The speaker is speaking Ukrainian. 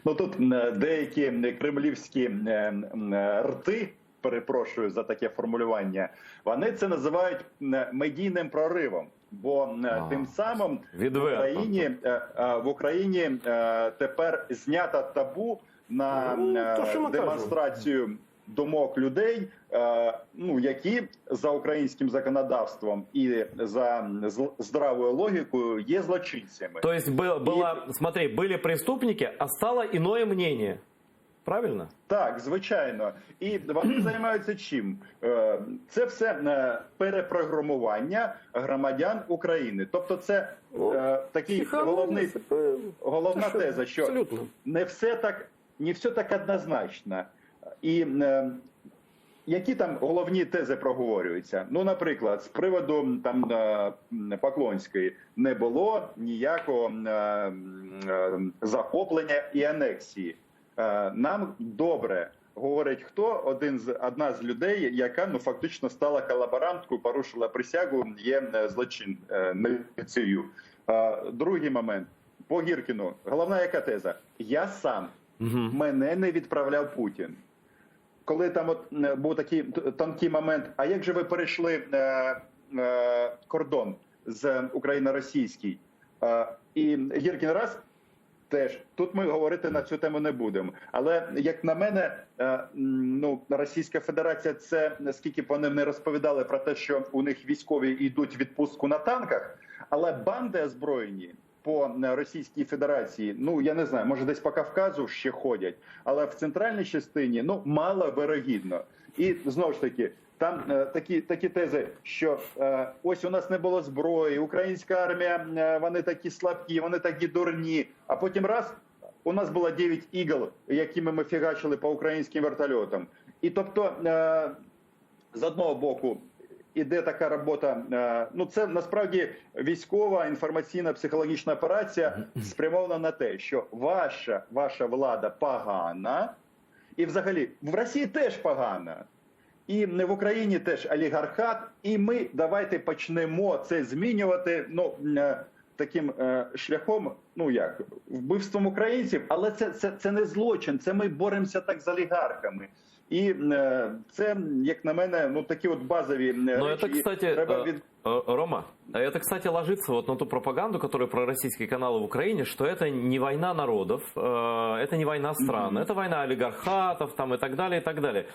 Ну тут деякі кремлівські рти, перепрошую за таке формулювання, вони це називають медійним проривом. Бо тим самим в Україні тепер знято табу на демонстрацію думок людей, ну, які за українським законодавством і за здравою логікою є злочинцями. То есть смотри, были преступники, а стало иное мнение. Правильно? Так, звичайно. І вони займаються чим? Це все перепрограмування громадян України. Тобто це такий головна теза, що не все так однозначно. І які там головні тези проговорюються? Ну, наприклад, з приводу там Поклонської не було ніякого захоплення і анексії. Нам добре говорить хто? Одна з людей, яка фактично стала колаборанткою, порушила присягу, є злочинницею. Другий момент. По Гіркіну. Головна яка теза? Я сам. Мене не відправляв Путін. Коли там був такий тонкий момент, а як же ви перейшли кордон з україно-російський? І Гіркін раз теж. Тут ми говорити на цю тему не будемо. Але, як на мене, Російська Федерація, це, наскільки б вони не розповідали про те, що у них військові йдуть в відпустку на танках, але банди озброєні по Російській Федерації, я не знаю, може десь по Кавказу ще ходять, але в центральній частині, мало вирогідно. І, знову ж таки, там такі тези, що ось у нас не було зброї, українська армія, вони такі слабкі, вони такі дурні, а потім раз, у нас було 9 ігл, якими ми фігачили по українським вертольотам. І тобто, з одного боку, іде така робота, це насправді військова, інформаційна, психологічна операція спрямована на те, що ваша влада погана, і взагалі в Росії теж погана. І в Україні теж олігархат, і ми давайте почнемо це змінювати, таким шляхом, вбивством українців, але це не злочин, це ми боремося так з олігархами. І це, як на мене, такі от базові речі. Это, кстати, Рома, это, кстати, ложится вот на ту пропаганду, которую пророссийские каналы в Украине, что это не война народов, это не война стран, это война олигархатов там, и так далее, и так далее.